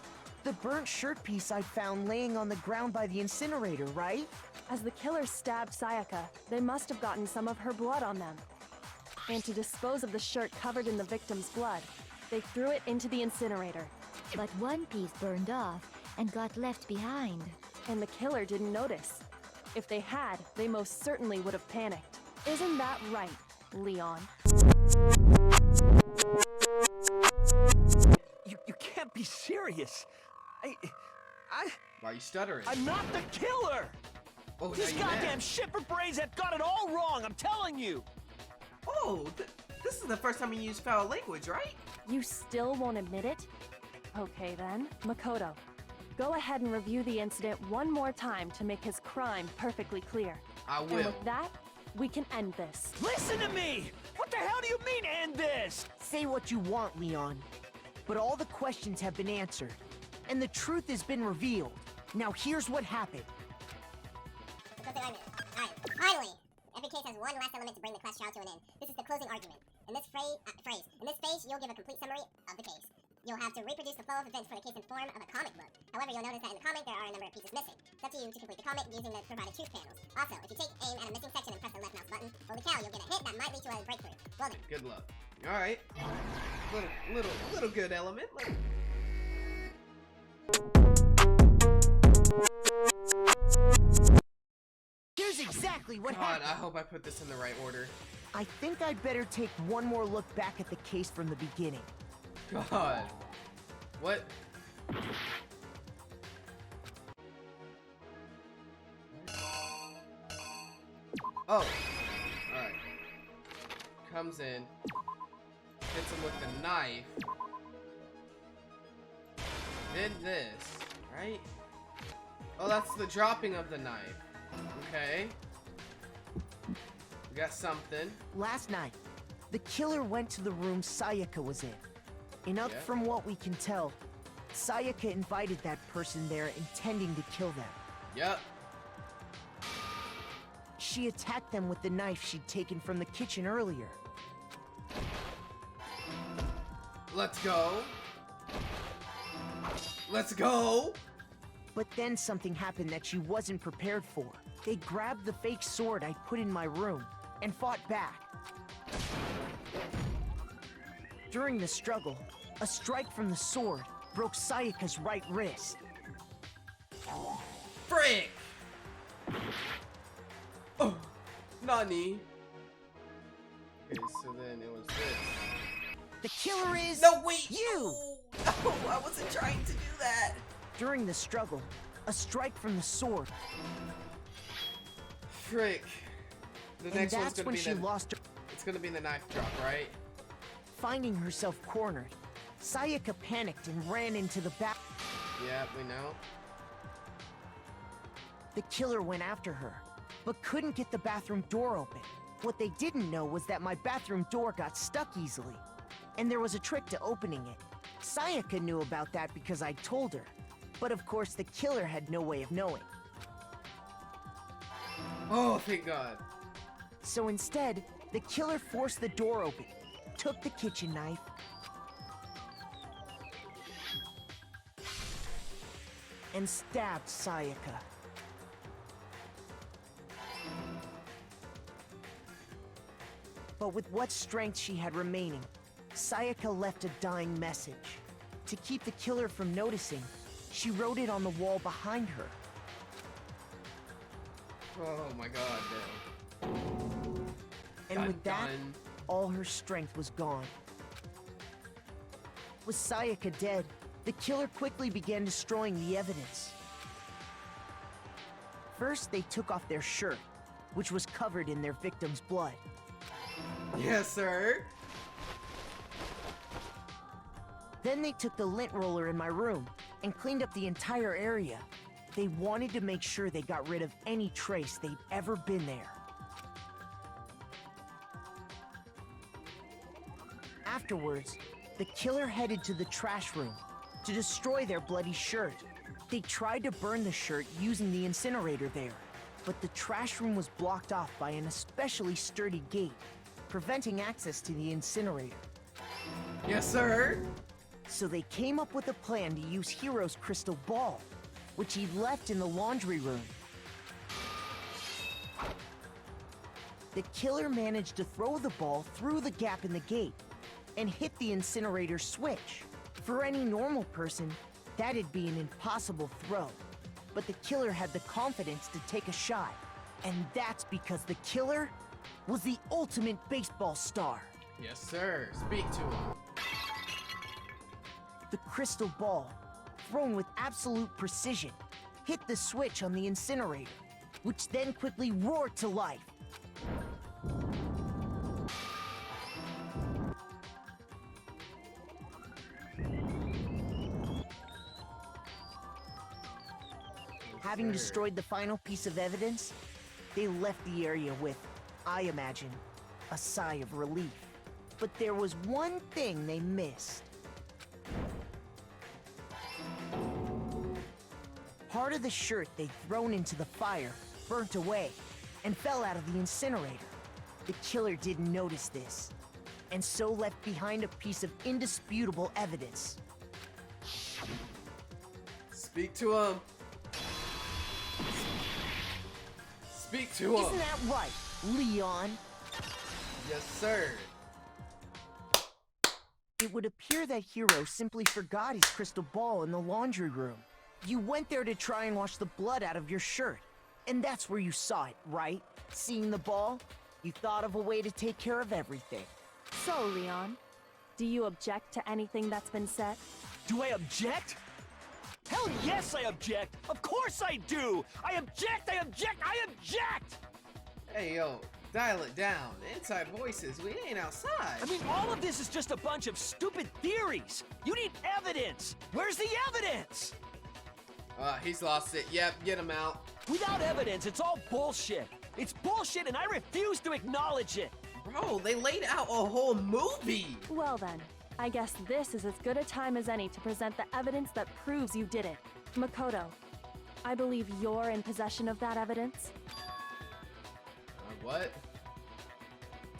Speaker 12: the burnt shirt piece I found laying on the ground by the incinerator, right?
Speaker 7: As the killer stabbed Sayaka, they must have gotten some of her blood on them. And to dispose of the shirt covered in the victim's blood, They threw it into the incinerator.
Speaker 8: But one piece burned off and got left behind.
Speaker 7: And the killer didn't notice. If they had, they most certainly would have panicked. Isn't that right, Leon?
Speaker 15: You can't be serious. I...
Speaker 1: Why are you stuttering?
Speaker 15: I'm not the killer!
Speaker 1: Oh,
Speaker 15: These goddamn shipper brains have got it all wrong, I'm telling you!
Speaker 1: Oh, this is the first time you used foul language, right?
Speaker 7: You still won't admit it? Okay then, Makoto. Go ahead and review the incident one more time to make his crime perfectly clear.
Speaker 1: I will.
Speaker 7: And with that, we can end this.
Speaker 15: Listen to me! What the hell do you mean, end this?
Speaker 12: Say what you want, Leon. But all the questions have been answered, and the truth has been revealed. Now here's what happened.
Speaker 9: Alright, finally! Every case has one last element to bring the class trial to an end. This is the closing argument. In this in this phase, you'll give a complete summary of the case. You'll have to reproduce the flow of events for the case in form of a comic book. However, you'll notice that in the comic, there are a number of pieces missing. It's up to you to complete the comic using the provided truth panels. Also, if you take aim at a missing section and press the left mouse button, holy cow, you'll get a hit that might lead to a breakthrough. Well then.
Speaker 1: Good luck. Alright. Little good element.
Speaker 12: Here's exactly what happened.
Speaker 1: I hope I put this in the right order.
Speaker 12: I think I'd better take one more look back at the case from the beginning.
Speaker 1: God. What? Oh. Alright. Comes in. Hits him with the knife. Then this. Right? Oh, that's the dropping of the knife. Okay. We got something.
Speaker 12: Last night, the killer went to the room Sayaka was in. From what we can tell, Sayaka invited that person there intending to kill them.
Speaker 1: Yep.
Speaker 12: She attacked them with the knife she'd taken from the kitchen earlier.
Speaker 1: Let's go. Let's go.
Speaker 12: But then something happened that she wasn't prepared for. They grabbed the fake sword I put in my room and fought back. During the struggle, a strike from the sword broke Sayaka's right wrist.
Speaker 1: Frick! Oh, Nani? Okay, so then it was this.
Speaker 12: The killer is...
Speaker 1: No, wait!
Speaker 12: You!
Speaker 1: No, I wasn't trying to do that!
Speaker 12: During the struggle, a strike from the sword.
Speaker 1: Frick. The next one's gonna
Speaker 12: when
Speaker 1: be
Speaker 12: she lost her...
Speaker 1: It's gonna be the knife drop, right?
Speaker 12: Finding herself cornered, Sayaka panicked and ran into the back.
Speaker 1: Yeah, we know.
Speaker 12: The killer went after her, but couldn't get the bathroom door open. What they didn't know was that my bathroom door got stuck easily, and there was a trick to opening it. Sayaka knew about that because I told her, but of course the killer had no way of knowing.
Speaker 1: Oh, thank God.
Speaker 12: So instead, the killer forced the door open, took the kitchen knife, and stabbed Sayaka. But with what strength she had remaining, Sayaka left a dying message. To keep the killer from noticing, she wrote it on the wall behind her.
Speaker 1: Oh my God, bro.
Speaker 12: And with that, all her strength was gone. With Sayaka dead, the killer quickly began destroying the evidence. First, they took off their shirt, which was covered in their victim's blood.
Speaker 1: Yes, sir.
Speaker 12: Then they took the lint roller in my room and cleaned up the entire area. They wanted to make sure they got rid of any trace they'd ever been there. Afterwards, the killer headed to the trash room to destroy their bloody shirt. They tried to burn the shirt using the incinerator there, but the trash room was blocked off by an especially sturdy gate, preventing access to the incinerator.
Speaker 1: Yes, sir.
Speaker 12: So they came up with a plan to use Hiro's crystal ball, which he left in the laundry room. The killer managed to throw the ball through the gap in the gate, and hit the incinerator switch. For any normal person, that'd be an impossible throw. But the killer had the confidence to take a shot. And that's because the killer was the ultimate baseball star.
Speaker 1: Yes, sir. Speak to him.
Speaker 12: The crystal ball, thrown with absolute precision, hit the switch on the incinerator, which then quickly roared to life. Having destroyed the final piece of evidence, they left the area with, I imagine, a sigh of relief. But there was one thing they missed. Part of the shirt they'd thrown into the fire burnt away and fell out of the incinerator. The killer didn't notice this, and so left behind a piece of indisputable evidence.
Speaker 1: Speak to him. Speak to him.
Speaker 12: Isn't that right, Leon?
Speaker 1: Yes, sir.
Speaker 12: It would appear that Hero simply forgot his crystal ball in the laundry room. You went there to try and wash the blood out of your shirt. And that's where you saw it, right? Seeing the ball, you thought of a way to take care of everything.
Speaker 7: So, Leon, do you object to anything that's been said?
Speaker 15: Do I object? Hell yes, I object! Of course I do! I object! I object! I object!
Speaker 1: Hey, yo, dial it down. Inside voices, we ain't outside.
Speaker 15: I mean, all of this is just a bunch of stupid theories. You need evidence. Where's the evidence?
Speaker 1: He's lost it. Yep, get him out.
Speaker 15: Without evidence, it's all bullshit. It's bullshit and I refuse to acknowledge it.
Speaker 1: Bro, they laid out a whole movie.
Speaker 7: Well then, I guess this is as good a time as any to present the evidence that proves you did it. Makoto, I believe you're in possession of that evidence.
Speaker 1: What?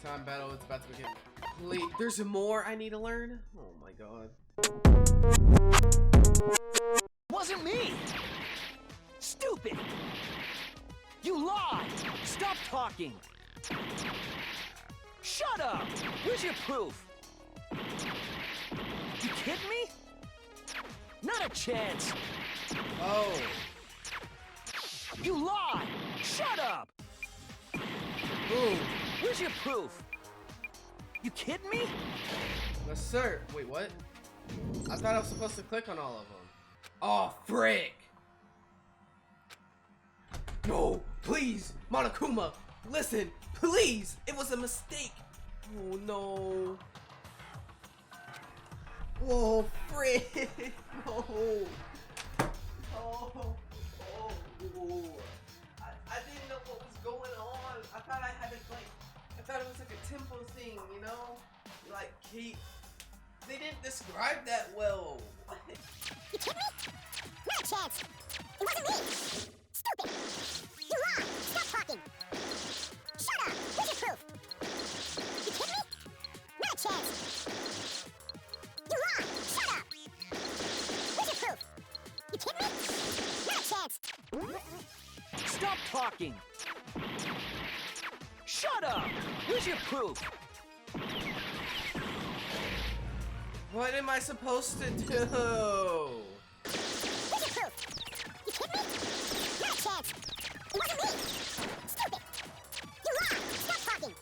Speaker 1: Time battle, it's about to begin. Please, there's more I need to learn? Oh my god.
Speaker 15: Wasn't me! Stupid! You lied! Stop talking! Shut up! Where's your proof? You kidding me? Not a chance!
Speaker 1: Oh.
Speaker 15: You lied! Shut up!
Speaker 1: Ooh.
Speaker 15: Where's your proof? You kidding me?
Speaker 1: Yes, sir. Wait, what? I thought I was supposed to click on all of them. Oh, frick! No, please, Monokuma, listen, please! It was a mistake! Oh, no. Whoa, frick! No! Oh, I didn't know what was going on. I thought I had to, I thought it was like a tempo thing, you know? Like, they didn't describe that well.
Speaker 9: You kidding me? Not a chance. It wasn't me. Stupid. You lied. Stop talking. Shut up. Where's your proof? You kidding me? Not a chance. You lied. Shut up. Where's your proof? You kidding me? Not a chance.
Speaker 15: Stop talking. Shut up. Where's your proof?
Speaker 1: What am I supposed to do?
Speaker 9: Where's your proof? You kidding me? Not a chance. It wasn't me. Stupid. You lied. Stop talking.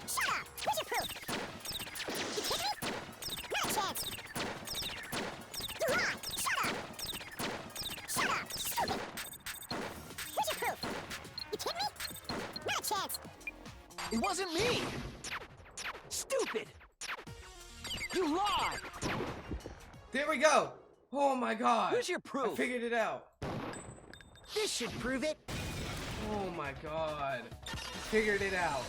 Speaker 9: Shut up. Where's your proof? You kidding me? Not a chance. You lied. Shut up. Shut up. Stupid. Where's your proof? You kidding me? Not a chance.
Speaker 15: It wasn't me. Stupid. You lied!
Speaker 1: There we go! Oh my god!
Speaker 15: Where's your proof?
Speaker 1: I figured it out.
Speaker 12: This should prove it.
Speaker 1: Oh my god. Figured it out.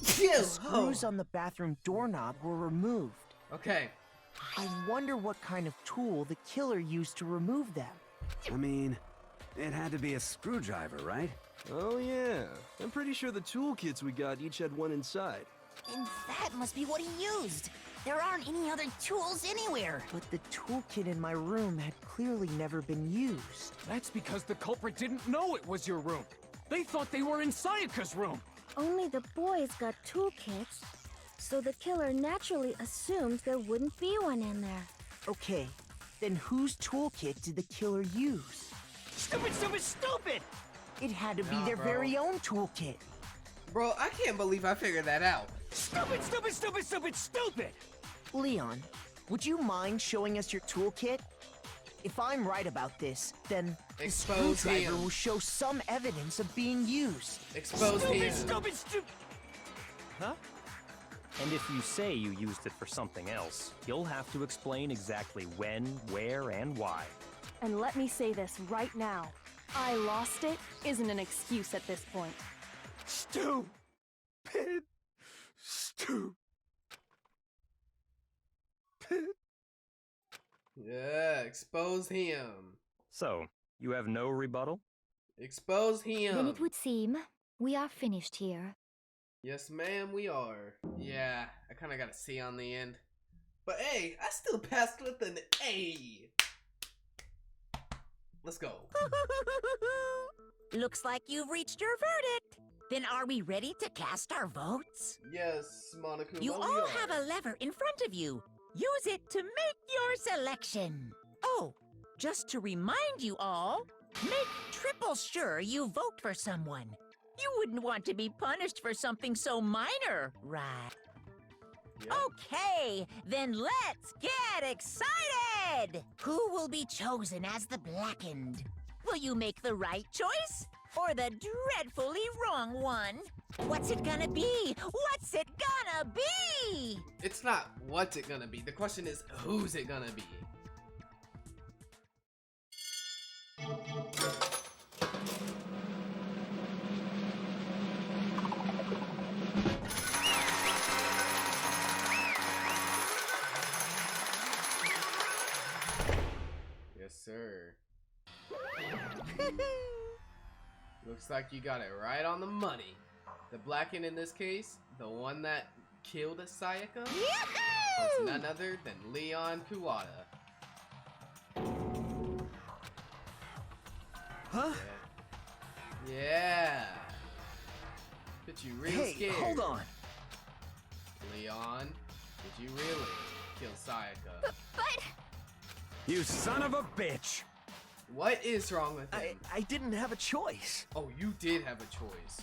Speaker 12: The screws on the bathroom doorknob were removed.
Speaker 1: Okay.
Speaker 12: I wonder what kind of tool the killer used to remove them.
Speaker 6: I mean, it had to be a screwdriver, right?
Speaker 10: Oh yeah. I'm pretty sure the toolkits we got each had one inside.
Speaker 2: And that must be what he used. There aren't any other tools anywhere.
Speaker 12: But the toolkit in my room had clearly never been used.
Speaker 3: That's because the culprit didn't know it was your room. They thought they were in Sayaka's room.
Speaker 14: only the boys got toolkits, so the killer naturally assumed there wouldn't be one in there.
Speaker 12: Okay, then whose toolkit did the killer use?
Speaker 15: Stupid, stupid, stupid!
Speaker 12: It had to be
Speaker 1: Nah,
Speaker 12: their
Speaker 1: bro.
Speaker 12: very own toolkit.
Speaker 1: Bro, I can't believe I figured that out.
Speaker 15: Stupid, stupid, stupid, stupid, stupid!
Speaker 12: Leon, would you mind showing us your toolkit? If I'm right about this, then the
Speaker 1: Expose
Speaker 12: screwdriver
Speaker 1: him.
Speaker 12: will show some evidence of being used.
Speaker 1: Expose
Speaker 15: Stupid,
Speaker 1: him.
Speaker 15: stupid, stupid! Huh?
Speaker 5: And if you say you used it for something else, you'll have to explain exactly when, where, and why.
Speaker 7: And let me say this right now. I lost it isn't an excuse at this point.
Speaker 15: Stupid! Stupid!
Speaker 1: Yeah, expose him.
Speaker 5: So, you have no rebuttal?
Speaker 1: Expose him.
Speaker 8: Then it would seem we are finished here.
Speaker 1: Yes, ma'am, we are. Yeah, I kind of got a C on the end. But hey, I still passed with an A. Let's go.
Speaker 2: Looks like you've reached your verdict. Then are we ready to cast our votes?
Speaker 1: Yes, Monica.
Speaker 2: You all have a lever in front of you. Use it to make your selection. Oh, just to remind you all, make triple sure you vote for someone. You wouldn't want to be punished for something so minor, right?
Speaker 1: Yeah.
Speaker 2: Okay, then let's get excited! Who will be chosen as the Blackened? Will you make the right choice? Or the dreadfully wrong one? What's it gonna be? What's it gonna be?
Speaker 1: It's not what's it gonna be. The question is, who's it gonna be? Yes, sir. Looks like you got it right on the money. The Blackened in this case, the one that killed Sayaka, was none other than Leon Kuwata.
Speaker 15: Huh?
Speaker 1: Yeah. Put you real
Speaker 15: Hey,
Speaker 1: scared.
Speaker 15: hold on.
Speaker 1: Leon, did you really kill Sayaka?
Speaker 11: But
Speaker 6: You son of a bitch!
Speaker 1: What is wrong with him?
Speaker 15: I didn't have a choice.
Speaker 1: Oh, you did have a choice.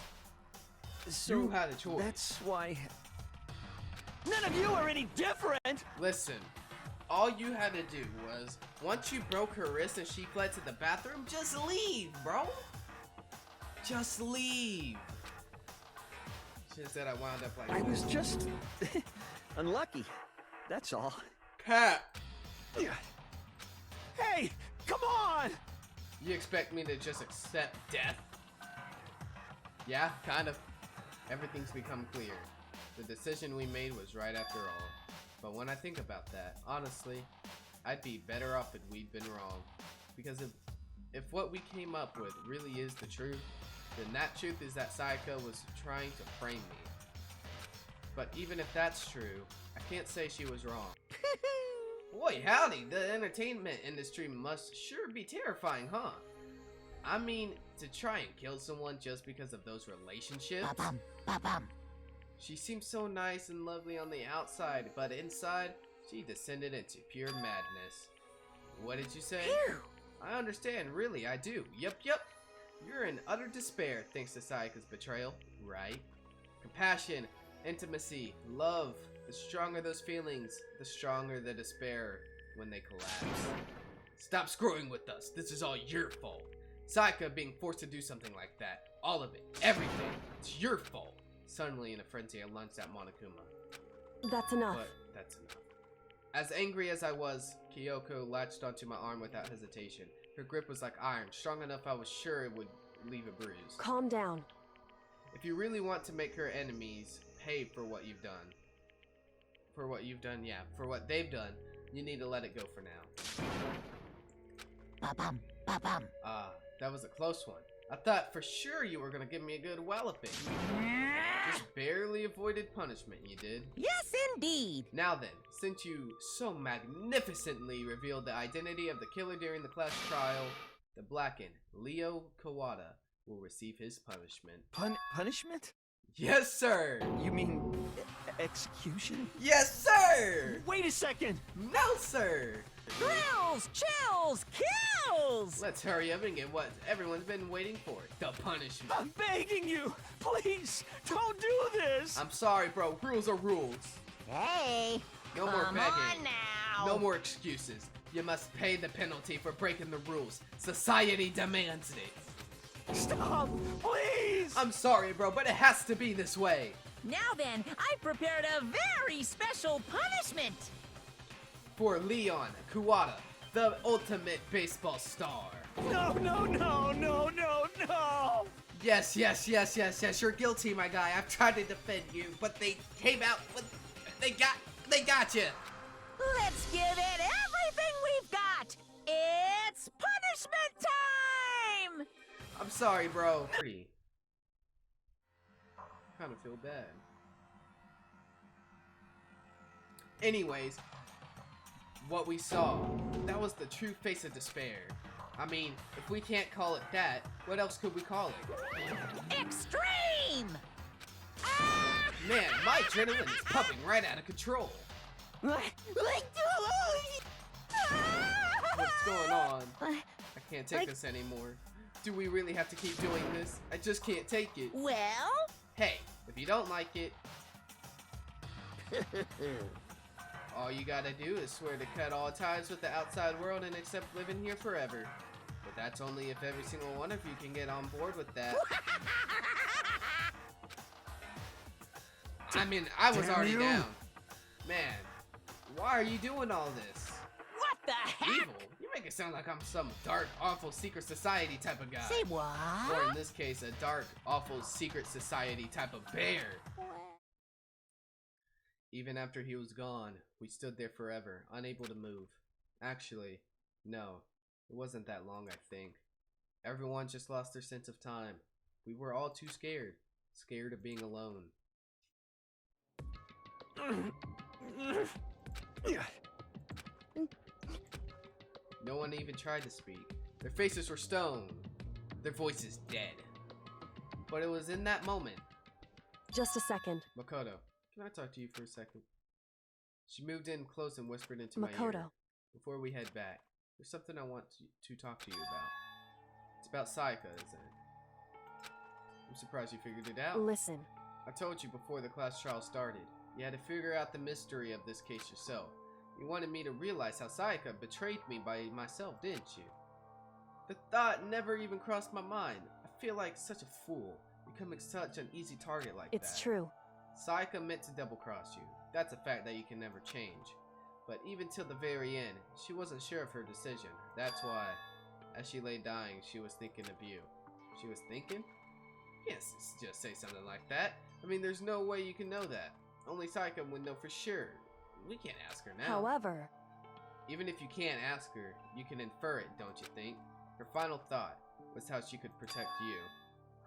Speaker 15: So
Speaker 1: You had a choice.
Speaker 15: That's why. None of you are any different!
Speaker 1: Listen, all you had to do was, once you broke her wrist and she fled to the bathroom, just leave, bro. Just leave. She said I wound up like
Speaker 15: I was just unlucky. That's all.
Speaker 1: Pat.
Speaker 15: Hey, come on!
Speaker 1: You expect me to just accept death? Yeah, kind of. Everything's become clear. The decision we made was right after all. But when I think about that, honestly, I'd be better off if we'd been wrong. Because if what we came up with really is the truth, then that truth is that Sayaka was trying to frame me. But even if that's true, I can't say she was wrong. Boy, howdy, the entertainment industry must sure be terrifying, huh? I mean, to try and kill someone just because of those relationships?
Speaker 2: Ba-bum, ba-bum.
Speaker 1: She seems so nice and lovely on the outside, but inside, she descended into pure madness. What did you say?
Speaker 2: Phew.
Speaker 1: I understand, really, I do. Yep. You're in utter despair thanks to Sayaka's betrayal, right? Compassion, intimacy, love. The stronger those feelings, the stronger the despair when they collapse. Stop screwing with us. This is all your fault. Sayaka being forced to do something like that. All of it. Everything. It's your fault. Suddenly in a frenzy, I lunged at Monokuma.
Speaker 7: That's enough.
Speaker 1: But that's enough. As angry as I was, Kyoko latched onto my arm without hesitation. Her grip was like iron, strong enough I was sure it would leave a bruise.
Speaker 7: Calm down.
Speaker 1: If you really want to make her enemies pay for what you've done, for what they've done, you need to let it go for now.
Speaker 2: Ba-bum, ba-bum.
Speaker 1: That was a close one. I thought for sure you were gonna give me a good walloping. Just barely avoided punishment, you did.
Speaker 2: Yes, indeed.
Speaker 1: Now then, since you so magnificently revealed the identity of the killer during the class trial, the Blackened, Leo Kawada, will receive his punishment.
Speaker 15: Punishment?
Speaker 1: Yes, sir!
Speaker 15: You mean execution?
Speaker 1: Yes, sir!
Speaker 15: Wait a second!
Speaker 1: No, sir!
Speaker 2: Thrills, chills, kills!
Speaker 1: Let's hurry up and get what everyone's been waiting for. The punishment.
Speaker 15: I'm begging you! Please, don't do this!
Speaker 1: I'm sorry, bro. Rules are rules.
Speaker 2: Hey,
Speaker 1: No more
Speaker 2: come
Speaker 1: begging.
Speaker 2: on now.
Speaker 1: No more excuses. You must pay the penalty for breaking the rules. Society demands it.
Speaker 15: Stop! Please!
Speaker 1: I'm sorry, bro, but it has to be this way.
Speaker 2: Now then, I prepared a very special punishment.
Speaker 1: For Leon Kuwata, the ultimate baseball star.
Speaker 15: No, no, no, no, no, no!
Speaker 1: Yes, yes, yes, yes, yes. You're guilty, my guy. I've tried to defend you, but they came out with... They got you.
Speaker 2: Let's give it everything we've got. It's punishment time!
Speaker 1: I'm sorry, bro. Pretty. Kind of feel bad. Anyways, what we saw, that was the true face of despair. I mean, if we can't call it that, what else could we call it?
Speaker 2: Extreme!
Speaker 1: Man, my adrenaline is pumping right out of control. What's going on? I can't take this anymore. Do we really have to keep doing this? I just can't take it.
Speaker 2: Well?
Speaker 1: Hey, if you don't like it, all you gotta do is swear to cut all ties with the outside world and accept living here forever. But that's only if every single one of you can get on board with that. I mean, I was already down. Man, why are you doing all this?
Speaker 2: What the heck?
Speaker 1: Evil? You make it sound like I'm some dark, awful secret society type of guy.
Speaker 2: Say what?
Speaker 1: Or in this case, a dark, awful secret society type of bear. Even after he was gone, we stood there forever, unable to move. Actually, no, it wasn't that long, I think. Everyone just lost their sense of time. We were all too scared. Scared of being alone. No one even tried to speak. Their faces were stone. Their voices dead. But it was in that moment.
Speaker 7: Just a second.
Speaker 1: Makoto, can I talk to you for a second? She moved in close and whispered into my
Speaker 7: Makoto.
Speaker 1: ear. Before we head back, there's something I want to talk to you about. It's about Sayaka, isn't it? I'm surprised you figured it out.
Speaker 7: Listen.
Speaker 1: I told you before the class trial started. You had to figure out the mystery of this case yourself. You wanted me to realize how Sayaka betrayed me by myself, didn't you? The thought never even crossed my mind. I feel like such a fool, becoming such an easy target like that.
Speaker 7: It's true.
Speaker 1: Sayaka meant to double-cross you. That's a fact that you can never change. But even till the very end, she wasn't sure of her decision. That's why, as she lay dying, she was thinking of you. She was thinking? Yes, just say something like that. I mean, there's no way you can know that. Only Sayaka would know for sure. We can't ask her now.
Speaker 7: However,
Speaker 1: even if you can't ask her, you can infer it, don't you think? Her final thought was how she could protect you.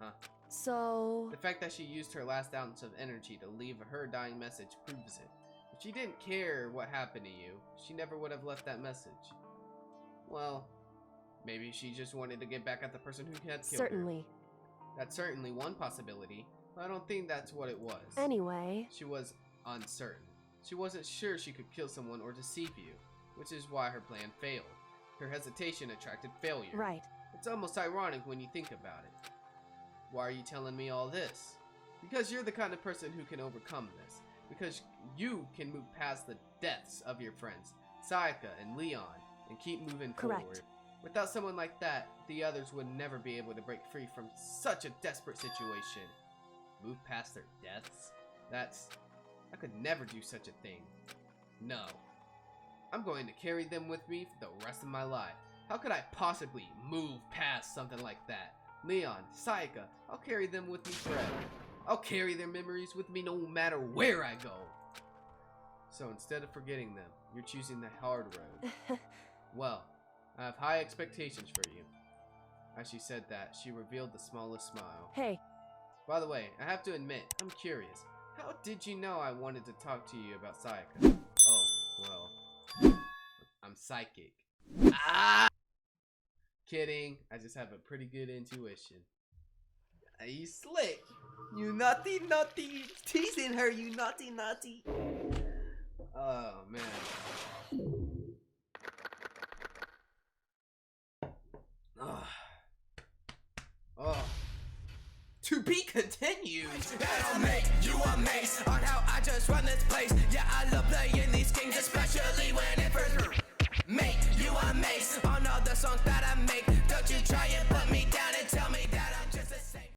Speaker 1: Huh?
Speaker 7: so...
Speaker 1: The fact that she used her last ounce of energy to leave her dying message proves it. If she didn't care what happened to you, she never would have left that message. Well, maybe she just wanted to get back at the person who had killed
Speaker 7: Certainly.
Speaker 1: her. That's certainly one possibility, but I don't think that's what it was.
Speaker 7: Anyway...
Speaker 1: She was uncertain. She wasn't sure she could kill someone or deceive you, which is why her plan failed. Her hesitation attracted failure.
Speaker 7: Right.
Speaker 1: It's almost ironic when you think about it. Why are you telling me all this? Because you're the kind of person who can overcome this. Because you can move past the deaths of your friends, Sayaka and Leon, and keep moving
Speaker 7: Correct.
Speaker 1: forward. Without someone like that, the others would never be able to break free from such a desperate situation. Move past their deaths? I could never do such a thing. No. I'm going to carry them with me for the rest of my life. How could I possibly move past something like that? Leon, Sayaka, I'll carry them with me forever. I'll carry their memories with me no matter where I go. So instead of forgetting them, you're choosing the hard road. Well, I have high expectations for you. As she said that, she revealed the smallest smile.
Speaker 7: Hey.
Speaker 1: By the way, I have to admit, I'm curious. How did you know I wanted to talk to you about Sayaka? Oh, well, I'm psychic. Ah! Kidding. I just have a pretty good intuition. You slick.
Speaker 17: You naughty, naughty. Teasing her, you naughty, naughty.
Speaker 1: Oh, man. Oh. To be continued.
Speaker 18: That'll make you amazed on how I just run this place. Yeah, I love playing these games, especially when it first make you amazed on all the songs that